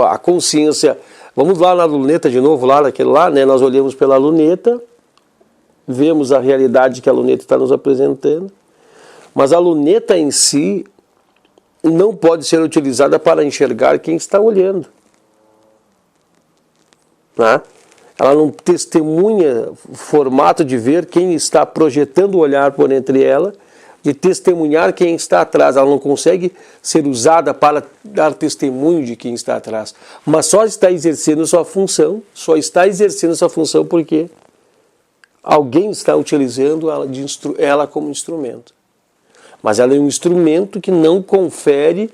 a consciência. Vamos lá na luneta de novo, lá naquele lá, né? Nós olhamos pela luneta, vemos a realidade que a luneta está nos apresentando, mas a luneta em si não pode ser utilizada para enxergar quem está olhando. né? Ela não testemunha o formato de ver quem está projetando o olhar por entre ela, de testemunhar quem está atrás. Ela não consegue ser usada para dar testemunho de quem está atrás, mas só está exercendo sua função, porque alguém está utilizando ela como instrumento. Mas ela é um instrumento que não confere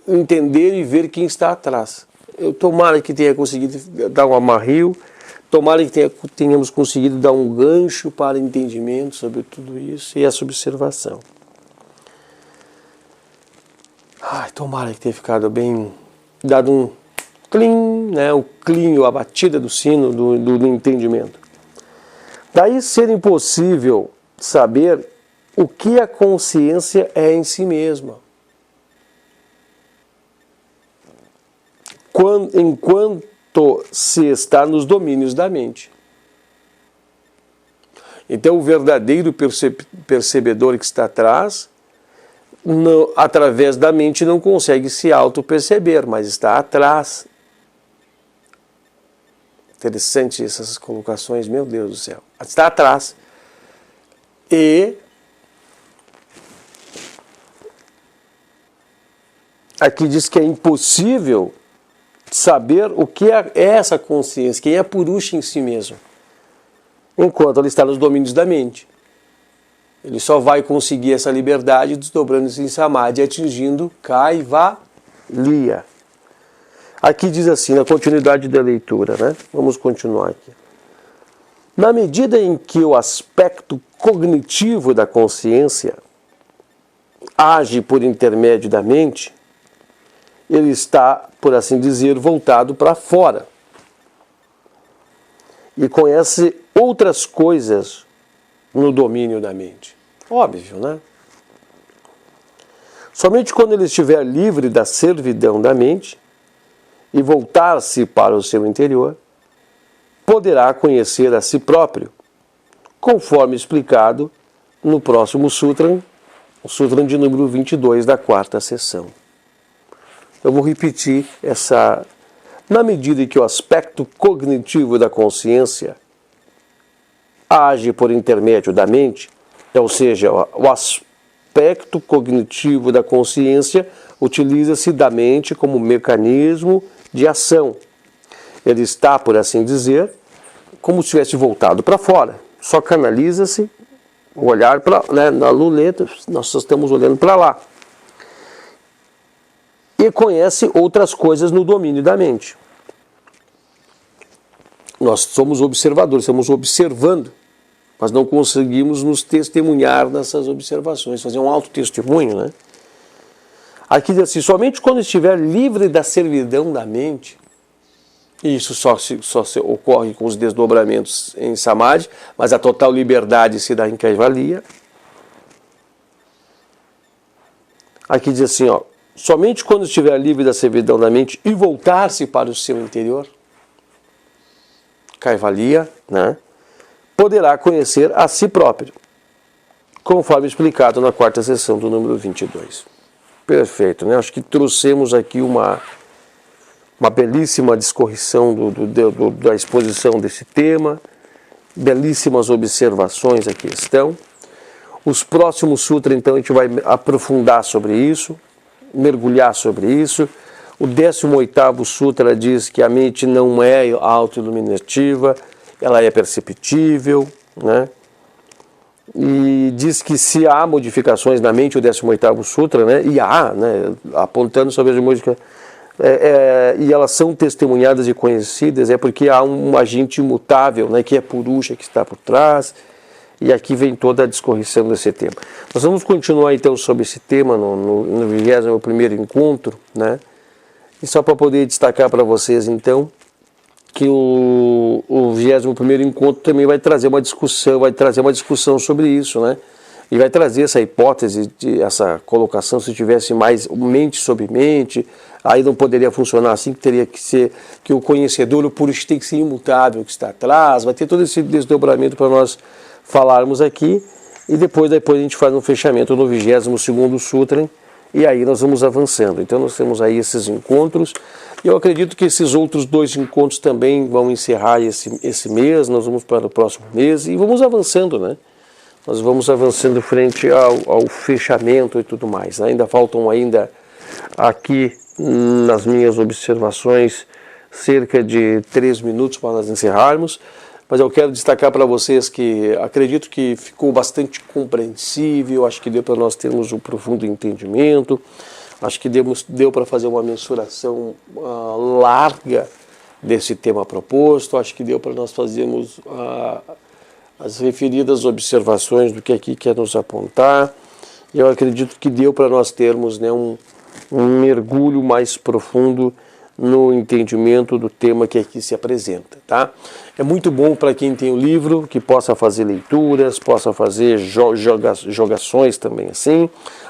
entender e ver quem está atrás. Eu tomara que tenha conseguido dar um amarrio, tomara que tenhamos conseguido dar um gancho para entendimento sobre tudo isso e essa observação. Tomara que tenha ficado bem, dado um clim, né, o clim, a batida do sino do entendimento. Daí ser impossível saber o que a consciência é em si mesma, enquanto se está nos domínios da mente. Então o verdadeiro percebedor que está atrás, através da mente não consegue se auto-perceber, mas está atrás. Interessante essas colocações, meu Deus do céu. Está atrás. E aqui diz que é impossível saber o que é essa consciência, quem é Purusha em si mesmo, enquanto ela está nos domínios da mente. Ele só vai conseguir essa liberdade desdobrando-se em Samadhi, atingindo Kaivalya. Aqui diz assim, na continuidade da leitura, né? Vamos continuar aqui. Na medida em que o aspecto cognitivo da consciência age por intermédio da mente, ele está, por assim dizer, voltado para fora. E conhece outras coisas no domínio da mente. Óbvio, né? Somente quando ele estiver livre da servidão da mente e voltar-se para o seu interior, poderá conhecer a si próprio, conforme explicado no próximo Sutra, o Sutra de número 22 da quarta sessão. Eu vou repetir essa. Na medida em que o aspecto cognitivo da consciência age por intermédio da mente, ou seja, o aspecto cognitivo da consciência utiliza-se da mente como mecanismo de ação. Ele está, por assim dizer, como se tivesse voltado para fora. Só canaliza-se o olhar para, né, na luleta, nós estamos olhando para lá. E conhece outras coisas no domínio da mente. Nós somos observadores, estamos observando, mas não conseguimos nos testemunhar nessas observações, fazer um autotestemunho, né? Aqui diz assim, somente quando estiver livre da servidão da mente, e isso só se ocorre com os desdobramentos em Samadhi, mas a total liberdade se dá em Kaivalya. Aqui diz assim, ó, somente quando estiver livre da servidão da mente e voltar-se para o seu interior, Kaivalya, né, poderá conhecer a si próprio, conforme explicado na quarta sessão do número 22. Perfeito, né? Acho que trouxemos aqui uma belíssima discorrição da exposição desse tema, belíssimas observações aqui estão. Os próximos sutras, então, a gente vai aprofundar sobre isso, mergulhar sobre isso. O 18º sutra diz que a mente não é autoiluminativa, ela é perceptível, né? E diz que se há modificações na mente, o 18º sutra, né? E há, né? Apontando sobre as modificações, e elas são testemunhadas e conhecidas, é porque há um agente imutável, né? Que é Purusha, que está por trás. E aqui vem toda a discorrição desse tema. Nós vamos continuar então sobre esse tema no 21º encontro, né? E só para poder destacar para vocês então que o 21º encontro também vai trazer uma discussão sobre isso, né? E vai trazer essa hipótese, essa colocação, se tivesse mais mente sobre mente, aí não poderia funcionar assim, que teria que ser, que o conhecedor, o Purusha tem que ser imutável, que está atrás, vai ter todo esse desdobramento para nós falarmos aqui, e depois a gente faz um fechamento no 22º Sutra, e aí nós vamos avançando. Então nós temos aí esses encontros, e eu acredito que esses outros 2 encontros também vão encerrar esse mês, nós vamos para o próximo mês, e vamos avançando, né? Nós vamos avançando frente ao fechamento e tudo mais. Ainda faltam aqui nas minhas observações cerca de 3 minutos para nós encerrarmos, mas eu quero destacar para vocês que acredito que ficou bastante compreensível, acho que deu para nós termos um profundo entendimento, acho que deu para fazer uma mensuração larga desse tema proposto, acho que deu para nós fazermos as referidas observações do que aqui quer nos apontar. Eu acredito que deu para nós termos, né, um mergulho mais profundo no entendimento do tema que aqui se apresenta, tá? É muito bom para quem tem o livro, que possa fazer leituras, possa fazer jogações também assim.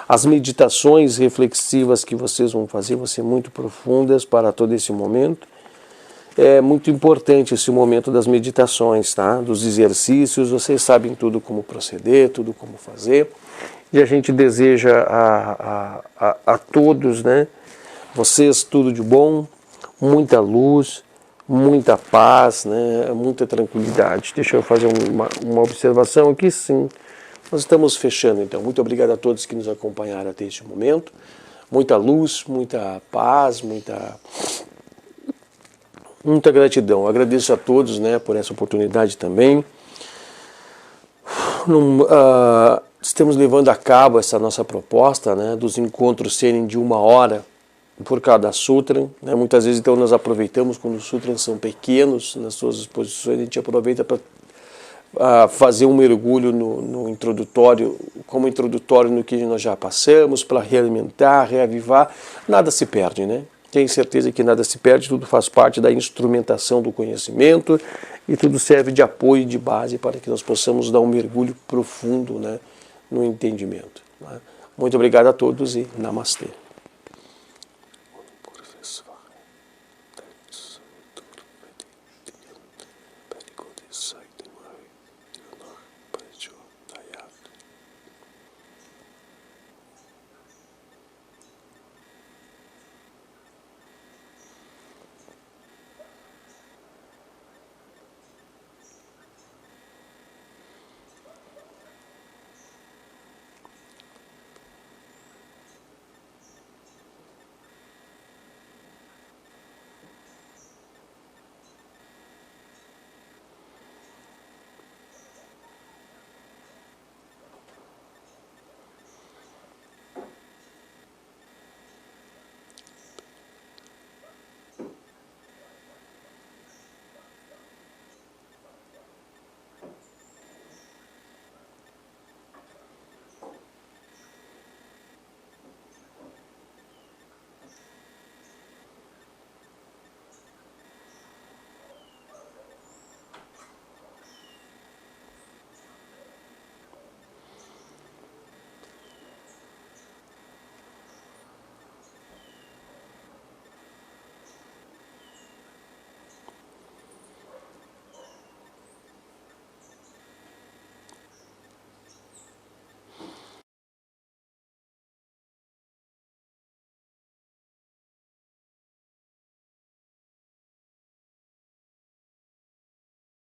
As meditações reflexivas que vocês vão fazer vão ser muito profundas para todo esse momento. É muito importante esse momento das meditações, tá? Dos exercícios, vocês sabem tudo como proceder, tudo como fazer. E a gente deseja a todos, né? Vocês tudo de bom, muita luz, muita paz, né? Muita tranquilidade. Deixa eu fazer uma observação aqui, sim. Nós estamos fechando, então. Muito obrigado a todos que nos acompanharam até este momento. Muita luz, muita paz, muita gratidão. Agradeço a todos, né, por essa oportunidade também. Estamos levando a cabo essa nossa proposta, né, dos encontros serem de 1 hora por cada sutra, né? Muitas vezes então nós aproveitamos quando os sutras são pequenos nas suas exposições, a gente aproveita para fazer um mergulho no introdutório, como introdutório no que nós já passamos, para realimentar, reavivar. Nada se perde, né? Tenho certeza que nada se perde, tudo faz parte da instrumentação do conhecimento e tudo serve de apoio e de base para que nós possamos dar um mergulho profundo, né, no entendimento, né? Muito obrigado a todos e Namastê.